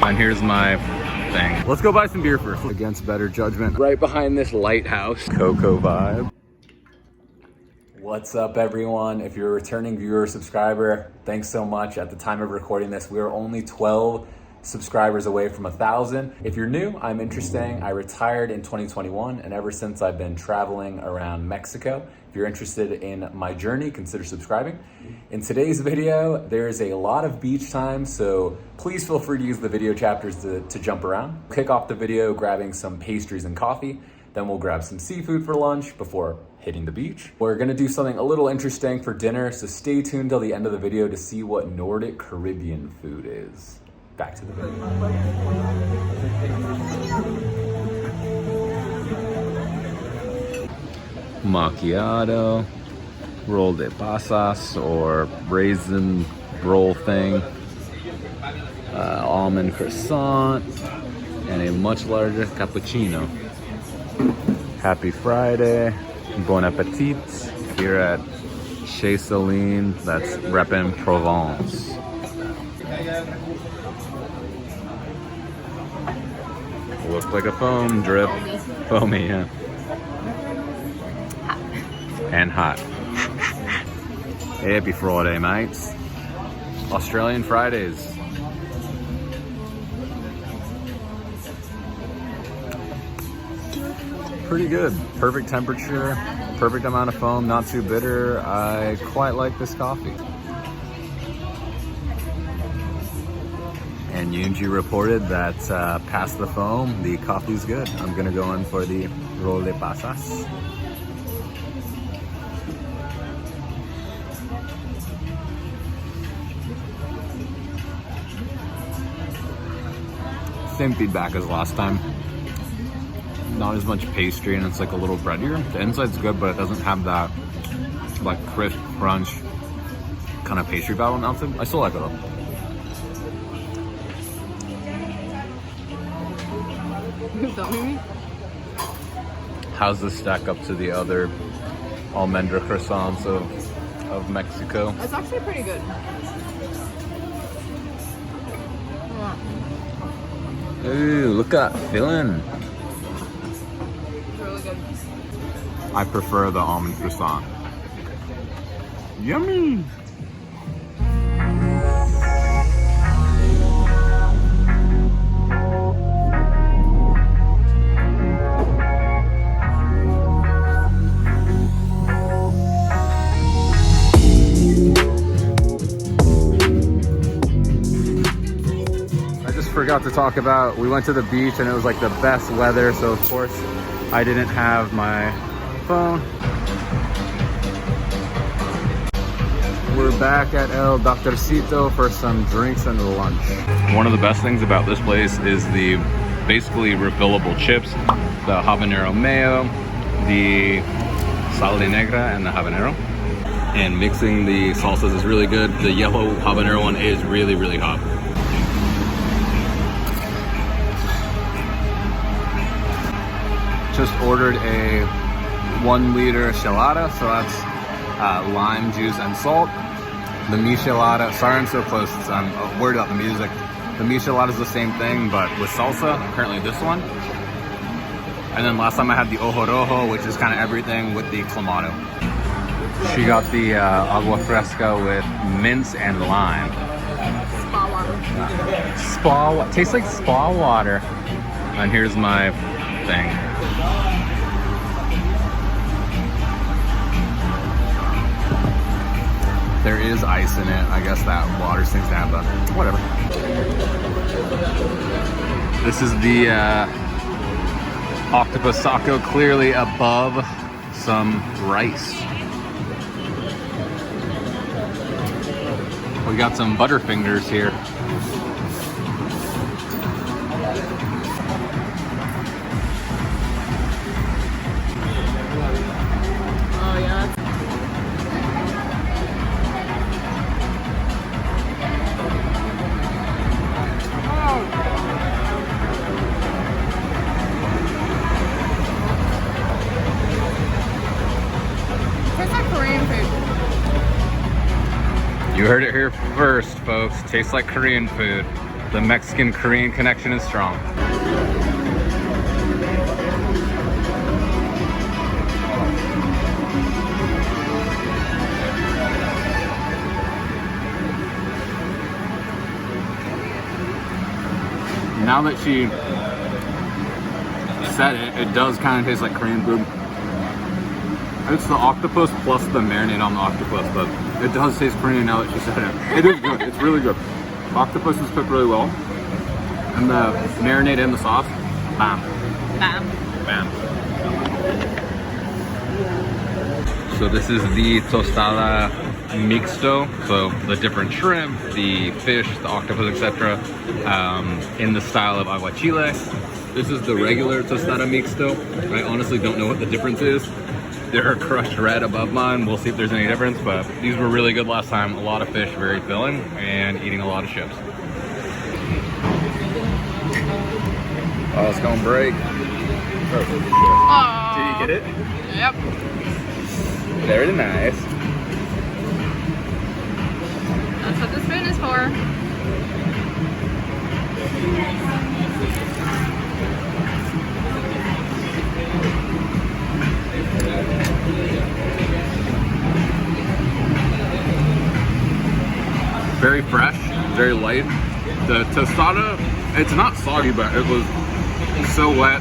And here's my thing. Let's go buy some beer first. Against better judgment. Right behind this lighthouse. Cocoa vibe. What's up, everyone? If you're a returning viewer or subscriber, thanks so much. At the time of recording this, we are only 12 subscribers away from 1,000. If you're new, I'm interesting. I retired in 2021, and ever since I've been traveling around Mexico. If you're interested in my journey, consider subscribing. In today's video, there's a lot of beach time, so please feel free to use the video chapters to jump around. Kick off the video grabbing some pastries and coffee, then we'll grab some seafood for lunch before hitting the beach. We're gonna do something a little interesting for dinner, so stay tuned till the end of the video to see what Nordic Caribbean food is. Back to the video. Macchiato, Rollo de Pasas, or raisin roll thing, almond croissant, and a much larger cappuccino. Happy Friday, bon appetit, here at Chez Céline, that's reppin' Provence. Looks like a foam drip. Foamy, yeah. And hot. Happy Friday, mates. Australian Fridays. Pretty good. Perfect temperature, perfect amount of foam, not too bitter. I quite like this coffee. And Yunji reported that past the foam, the coffee's good. I'm gonna go in for the Rollo de Pasas. Same feedback as last time. Not as much pastry, and it's like a little breadier. The inside's good, but it doesn't have that like crisp crunch kind of pastry vibe on the outside. I still like it though. You filming me? How's this stack up to the other Almendra croissants of Mexico? It's actually pretty good. Ooh, look at that filling. It's really good. I prefer the almond croissant. Yummy! Forgot to talk about, we went to the beach and it was like the best weather, so of course I didn't have my phone. We're back at El Doctorcito for some drinks and lunch. One of the best things about this place is the basically refillable chips, the habanero mayo, the sal de negra, and the habanero. And mixing the salsas is really good. The yellow habanero one is really, really hot. Just ordered a 1 liter Chelada, so that's lime juice and salt. The Chelada, sorry I'm so close, I'm worried about the music. The Chelada is the same thing, but with salsa, currently this one. And then last time I had the Ojo Rojo, which is kind of everything with the clamato. She got the agua fresca with mince and lime. Spa water. Tastes like spa water. And here's my thing. There is ice in it. I guess that water seems to have, but whatever. This is the Octopus Taco, clearly above some rice. We got some Butterfingers here. Oh yeah. You heard it here first, folks. Tastes like Korean food. The Mexican-Korean connection is strong. Now that she said it, it does kind of taste like Korean food. It's the octopus plus the marinade on the octopus, but it does taste Korean now that she said it. It is good. It's really good. Octopus is cooked really well. And the marinade and the sauce, bam. Bam. Bam. So this is the Tostada Mixto. So the different shrimp, the fish, the octopus, etc. In the style of Aguachile. This is the regular Tostada Mixto. I honestly don't know what the difference is. They're crushed red above mine. We'll see if there's any difference, but these were really good last time. A lot of fish, very filling, and eating a lot of chips. Oh, it's gonna break. Oh. Did you get it? Yep. Very nice. That's what the spoon is for. Very fresh, very light. The tostada, it's not soggy, but it was so wet.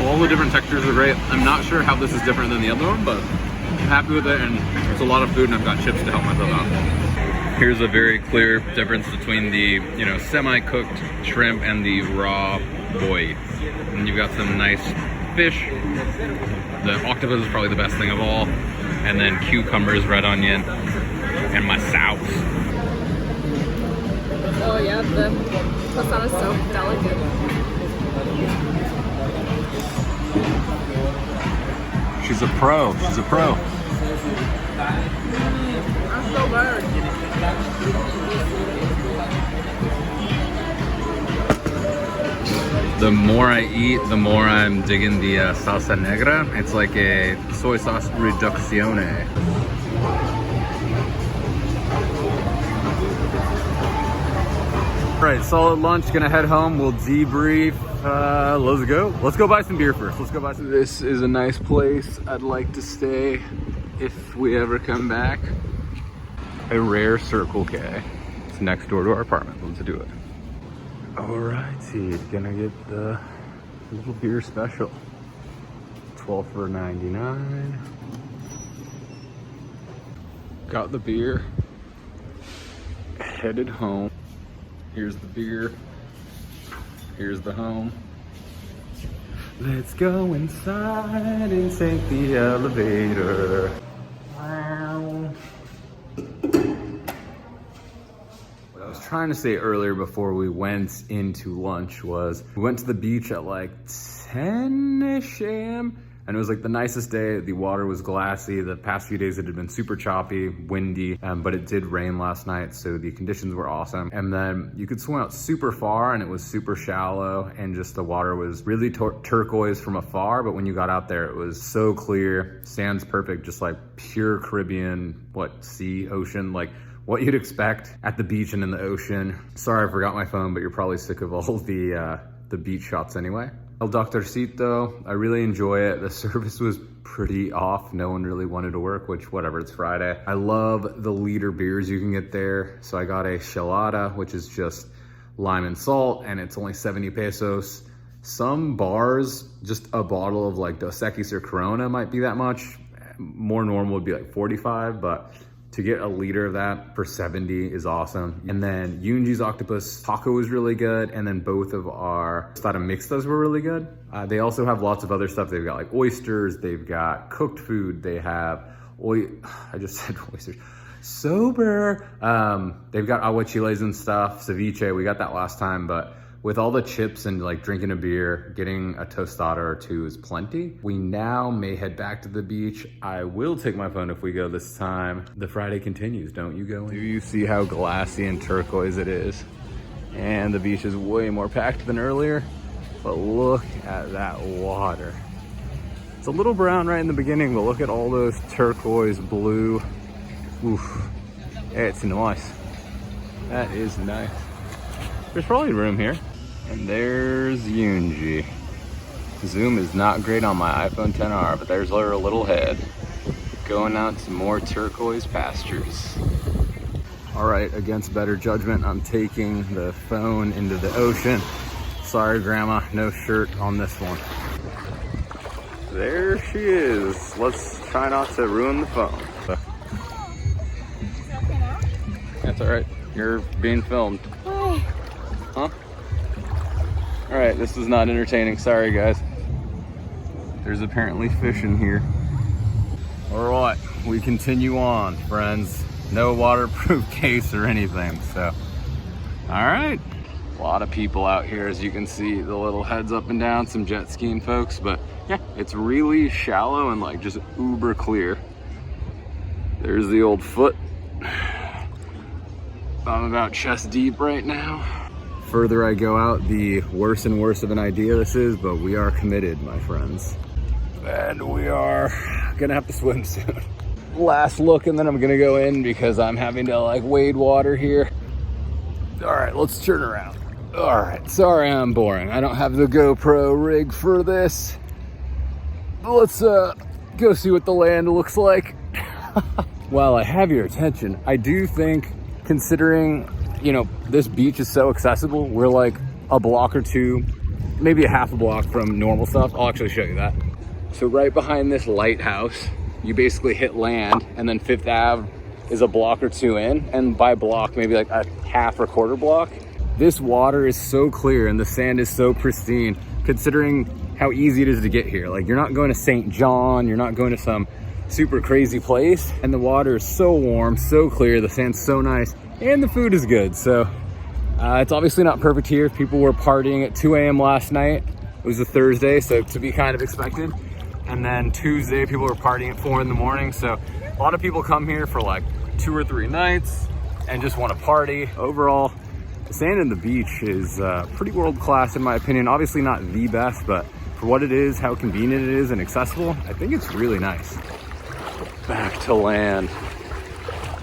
All the different textures are great. I'm not sure how this is different than the other one, but I'm happy with it, and it's a lot of food, and I've got chips to help myself out. Here's a very clear difference between the, semi-cooked shrimp and the raw boy. And you've got some nice fish. The octopus is probably the best thing of all. And then cucumbers, red onion, and my sauce. Oh yeah, the tostada is so delicate. She's a pro. She's a pro. I'm so good. The more I eat, the more I'm digging the salsa negra. It's like a soy sauce riduzione. All right, solid lunch. Gonna head home. We'll debrief. Let's go. Let's go buy some beer first. Let's go buy some. This is a nice place. I'd like to stay if we ever come back. A rare Circle K. It's next door to our apartment. Let's do it. Alrighty, gonna get the little beer special. 12 for $9.99. Got the beer. Headed home. Here's the beer. Here's the home. Let's go inside and take the elevator. Wow. What I was trying to say earlier before we went into lunch was we went to the beach at like 10-ish a.m. and it was like the nicest day. The water was glassy. The past few days it had been super choppy, windy, but it did rain last night, so the conditions were awesome. And then you could swim out super far and it was super shallow, and just the water was really turquoise from afar, but when you got out there it was so clear, sand's perfect, just like pure Caribbean, sea, ocean, like what you'd expect at the beach and in the ocean. Sorry I forgot my phone, but you're probably sick of all the beach shots anyway. El Doctorcito, I really enjoy it. The service was pretty off. No one really wanted to work, which whatever, it's Friday. I love the liter beers you can get there. So I got a Chelada, which is just lime and salt, and it's only 70 pesos. Some bars, just a bottle of like Dos Equis or Corona might be that much. More normal would be like 45, but to get a liter of that for 70 is awesome. And then Yunji's Octopus Taco was really good. And then both of our Tostada Mixtas were really good. They also have lots of other stuff. They've got like oysters, they've got cooked food, they have, I just said oysters. Sober. They've got aguachiles and stuff, ceviche, we got that last time, but with all the chips and like drinking a beer, getting a tostada or two is plenty. We now may head back to the beach. I will take my phone if we go this time. The Friday continues, don't you go? Do you see how glassy and turquoise it is? And the beach is way more packed than earlier, but look at that water. It's a little brown right in the beginning, but look at all those turquoise blue. Oof, it's nice. That is nice. There's probably room here. And there's Yunji. Zoom is not great on my iPhone XR, but there's her little head. Going out to more turquoise pastures. All right, against better judgment, I'm taking the phone into the ocean. Sorry, Grandma, no shirt on this one. There she is. Let's try not to ruin the phone. That's all right. You're being filmed. Why? Huh? All right, this is not entertaining. Sorry, guys. There's apparently fish in here. All right, we continue on, friends. No waterproof case or anything, so. All right. A lot of people out here, as you can see, the little heads up and down, some jet skiing folks, but yeah, it's really shallow and like just uber clear. There's the old foot. I'm about chest deep right now. Further I go out, the worse and worse of an idea this is, but we are committed, my friends. And we are gonna have to swim soon. Last look, and then I'm gonna go in because I'm having to like wade water here. All right, let's turn around. All right, sorry I'm boring. I don't have the GoPro rig for this. But let's go see what the land looks like. While I have your attention, I do think, considering, you know, this beach is so accessible, we're like a block or two, maybe a half a block from normal stuff. I'll actually show you that. So right behind this lighthouse, you basically hit land, and then Fifth Ave is a block or two in, and by block, maybe like a half or quarter block. This water is so clear and the sand is so pristine, considering how easy it is to get here. Like, you're not going to St. John, you're not going to some super crazy place, and the water is so warm, so clear, the sand's so nice, and the food is good. So it's obviously not perfect here. People were partying at 2 a.m. last night. It was a Thursday, so to be kind of expected. And then Tuesday, people were partying at 4 in the morning. So a lot of people come here for like 2 or 3 nights and just want to party. Overall, the sand in the beach is pretty world-class in my opinion. Obviously not the best, but for what it is, how convenient it is and accessible, I think it's really nice. Back to land.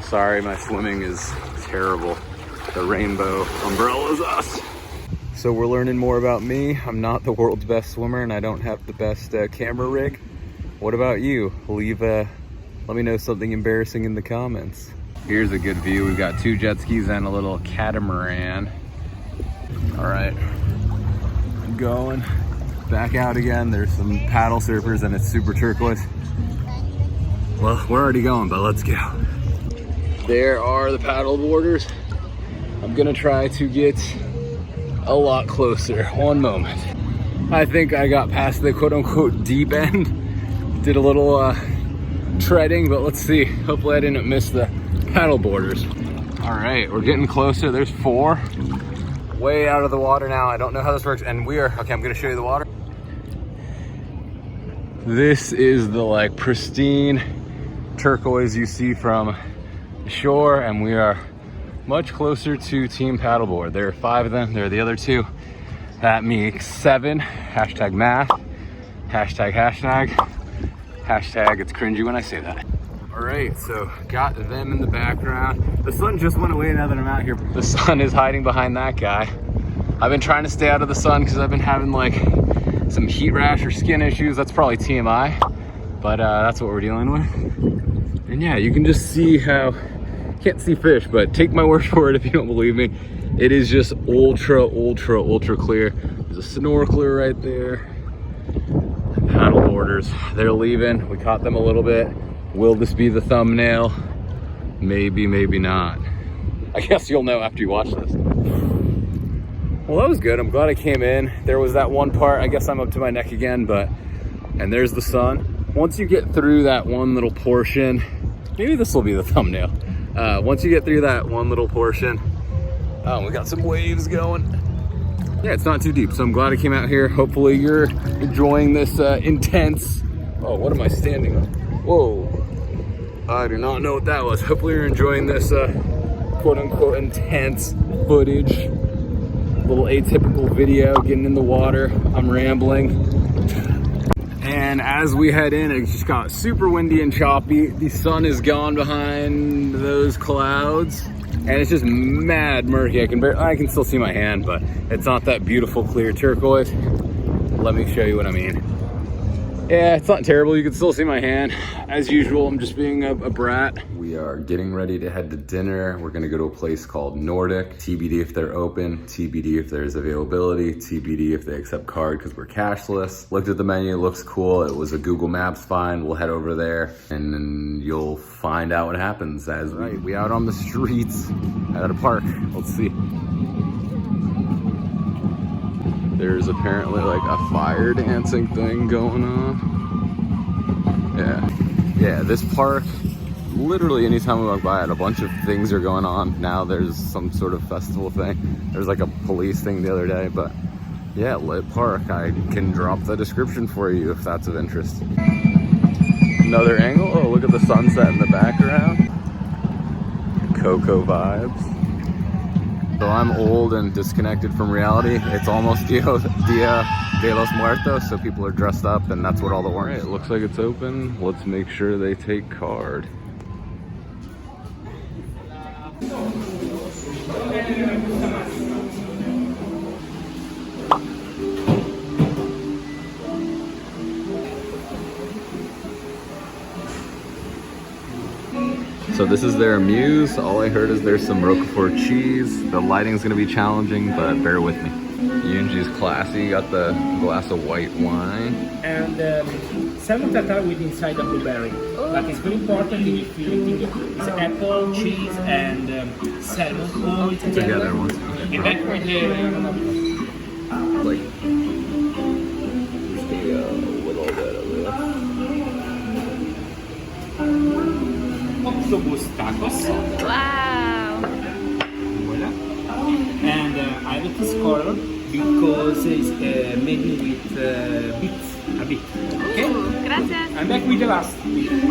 Sorry, my swimming is terrible. The rainbow umbrella's us. So we're learning more about me. I'm not the world's best swimmer and I don't have the best camera rig. What about you? Let me know something embarrassing in the comments. Here's a good view. We've got 2 jet skis and a little catamaran. All right, I'm going back out again. There's some paddle surfers and it's super turquoise. Well, we're already going, but let's go. There are the paddle boarders. I'm gonna try to get a lot closer. One moment. I think I got past the quote unquote deep end. Did a little treading, but let's see. Hopefully I didn't miss the paddle boarders. All right, we're getting closer. There's 4. Way out of the water now. I don't know how this works. And we are, okay, I'm gonna show you the water. This is the like pristine turquoise you see from the shore, and we are much closer to Team Paddleboard. There are 5 of them. There are the other 2. That makes 7. Hashtag math. Hashtag. Hashtag it's cringy when I say that. All right, so got them in the background. The sun just went away now that I'm out here. The sun is hiding behind that guy. I've been trying to stay out of the sun because I've been having like some heat rash or skin issues. That's probably TMI, but that's what we're dealing with. And yeah, you can just see how, can't see fish, but take my word for it if you don't believe me. It is just ultra clear. There's a snorkeler right there. Paddle boarders, they're leaving. We caught them a little bit. Will this be the thumbnail? Maybe, maybe not. I guess you'll know after you watch this. Well, that was good. I'm glad I came in. There was that one part, I guess I'm up to my neck again, and there's the sun. Once you get through that one little portion, maybe this will be the thumbnail. Once you get through that one little portion, we got some waves going. Yeah, it's not too deep, so I'm glad I came out here. Hopefully you're enjoying this intense, oh, what am I standing on? Whoa, I do not know what that was. Hopefully you're enjoying this quote unquote intense footage. Little atypical video, getting in the water. I'm rambling. And as we head in, it just got super windy and choppy. The sun is gone behind those clouds, and it's just mad murky. I can still see my hand, but it's not that beautiful clear turquoise. Let me show you what I mean. Yeah, it's not terrible. You can still see my hand. As usual, I'm just being a brat. We are getting ready to head to dinner. We're gonna go to a place called Nordic. TBD if they're open, TBD if there's availability, TBD if they accept card because we're cashless. Looked at the menu, looks cool. It was a Google Maps find. We'll head over there and then you'll find out what happens as we out on the streets at a park. Let's see. There's apparently like a fire dancing thing going on. Yeah, this park, literally anytime we walk by it, a bunch of things are going on. Now there's some sort of festival thing. There's like a police thing the other day, but yeah, lit park. I can drop the description for you if that's of interest. Another angle, oh, look at the sunset in the background. Cocoa vibes. So I'm old and disconnected from reality. It's almost Dia de los Muertos, so people are dressed up and that's what all the orange. It looks like it's open. Let's make sure they take card. So this is their muse. All I heard is there's some Roquefort cheese. The lighting's gonna be challenging, but bear with me. Yunji's classy, got the glass of white wine. And salmon tartare with inside a blueberry. But it's very important if you're eating it's apple, cheese, and salmon all together. Once. And then with the like just a little bit of Octopus Tacos. Wow. Voila. And I like this color because it's made with bits, a bit. Okay? Ooh, gracias. I'm back with the last.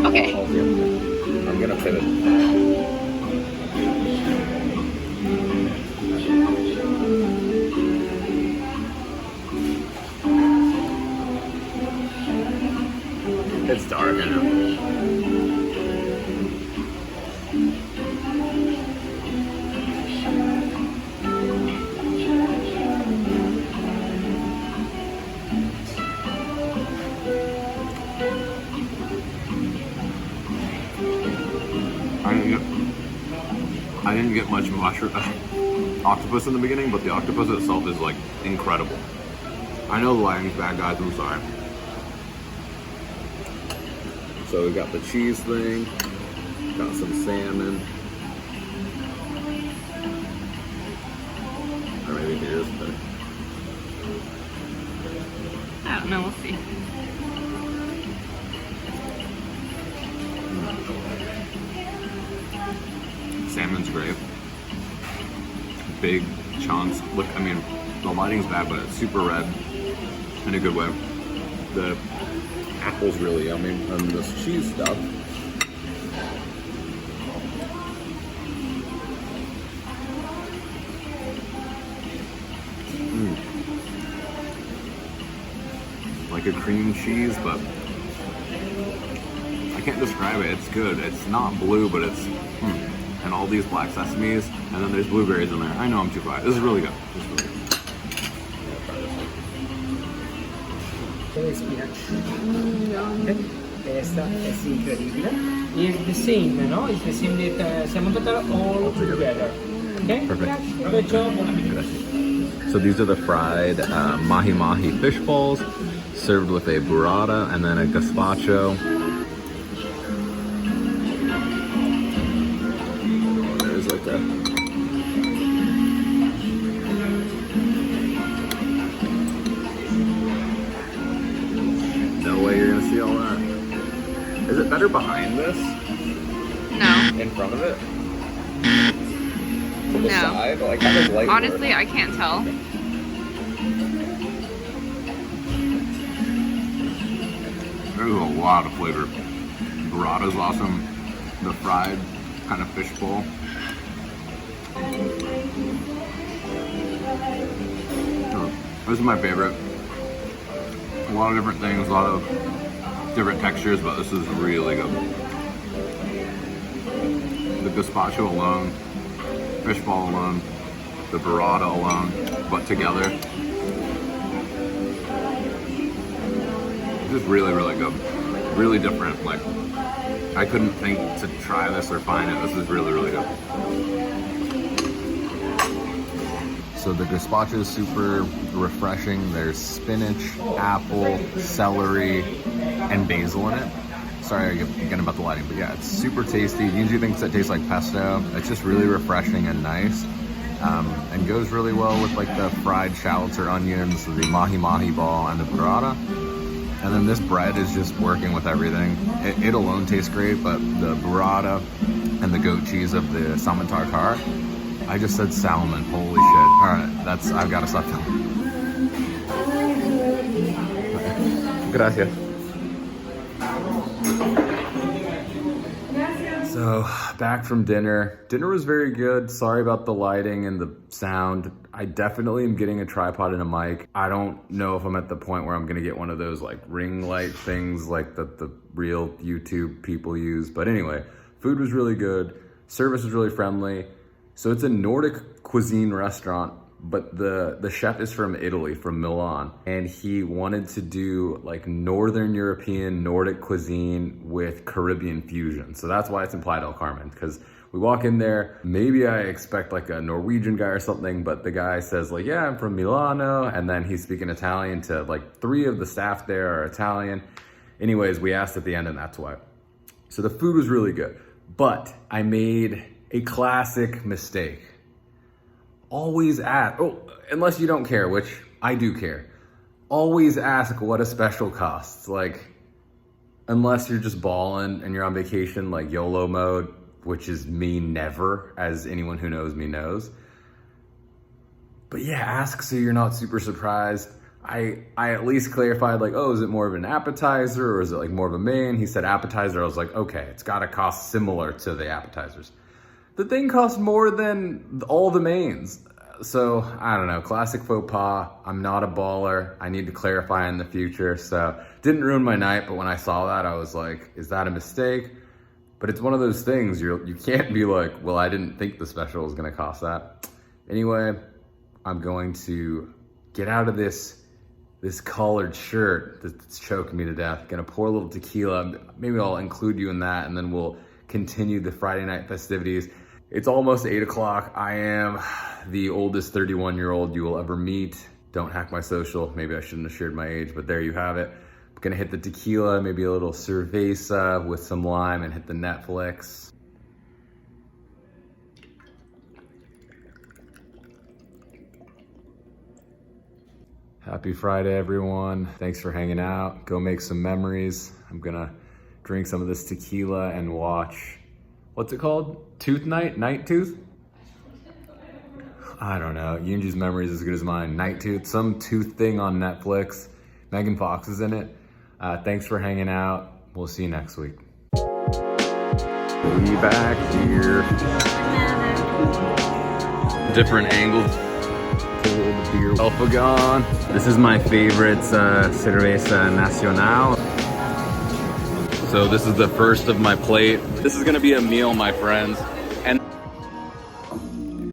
Okay. I'm gonna pivot. It's dark, I know. I didn't get much octopus in the beginning, but the octopus itself is like incredible. I know the lighting's bad, guys, I'm sorry. So we got the cheese thing, got some salmon. Or maybe here's the... I don't know, we'll see. Salmon's great. Big chunks. Look, I mean, the lighting's bad, but it's super red in a good way. The apple's really yummy, and this cheese stuff. Like a cream cheese, but I can't describe it. It's good. It's not blue, but it's and all these black sesames, and then there's blueberries in there. I know I'm too quiet. This is really good. This is really good. Questa è incredibile. It's the same, no? It's the same that salmon tartare all together. Okay? Perfect. Perfect. So these are the fried mahi-mahi fish balls, served with a burrata and then a gazpacho. There's like a... No way you're gonna see all that. Is it better behind this? No. In front of it? To the No. side? Like, how does light Honestly, work? I can't tell. There's a lot of flavor. Burrata's awesome. The fried kind of fish bowl. Oh, this is my favorite. lot of different things, a lot of different textures, but this is really good. The Gazpacho alone, Fishball alone, the Burrata alone, but together. It's just really, really good. Really different. Like, I couldn't think to try this or find it. This is really, really good. So the Gazpacho is super refreshing. There's spinach, apple, celery, and basil in it. Sorry again about the lighting, but yeah, it's super tasty. Usually thinks it tastes like pesto. It's just really refreshing and nice. And goes really well with like the fried shallots or onions, the mahi-mahi ball, and the burrata. And then this bread is just working with everything. It alone tastes great, but the burrata and the goat cheese of the salmon tartare. I just said salmon, holy shit. All right, I've got to stop telling. Gracias. So back from dinner. Dinner was very good. Sorry about the lighting and the sound. I definitely am getting a tripod and a mic. I don't know if I'm at the point where I'm gonna get one of those like ring light things like the real YouTube people use. But anyway, food was really good. Service was really friendly. So it's a Nordic cuisine restaurant, but the chef is from Italy, from Milan, and he wanted to do like Northern European Nordic cuisine with Caribbean fusion. So that's why it's in Playa del Carmen, because we walk in there, maybe I expect like a Norwegian guy or something, but the guy says like, yeah, I'm from Milano, and then he's speaking Italian to like 3 of the staff there are Italian. Anyways, we asked at the end and that's why. So the food was really good, but I made a classic mistake. Always ask, unless you don't care, which I do care. Always ask what a special costs. Like, unless you're just balling and you're on vacation, like YOLO mode, which is me never, as anyone who knows me knows. But yeah, ask so you're not super surprised. I at least clarified like, is it more of an appetizer or is it like more of a main? He said appetizer. I was like, okay, it's gotta cost similar to the appetizers. The thing costs more than all the mains. So, I don't know, classic faux pas. I'm not a baller. I need to clarify in the future. So, didn't ruin my night, but when I saw that, I was like, is that a mistake? But it's one of those things, you can't be like, well, I didn't think the special was gonna cost that. Anyway, I'm going to get out of this collared shirt that's choking me to death. Gonna pour a little tequila. Maybe I'll include you in that, and then we'll continue the Friday night festivities. It's almost 8 o'clock. I am the oldest 31-year-old you will ever meet. Don't hack my social. Maybe I shouldn't have shared my age, but there you have it. I'm gonna hit the tequila, maybe a little cerveza with some lime, and hit the Netflix. Happy Friday, everyone. Thanks for hanging out. Go make some memories. I'm gonna drink some of this tequila and watch, what's it called? Tooth Night? Night Tooth? I don't know. Yunji's memory is as good as mine. Night Tooth, some tooth thing on Netflix. Megan Fox is in it. Thanks for hanging out. We'll see you next week. We back here. Different angles. Cold beer. Alphagon. This is my favorite cerveza nacional. So this is the first of my plate. This is gonna be a meal, my friends.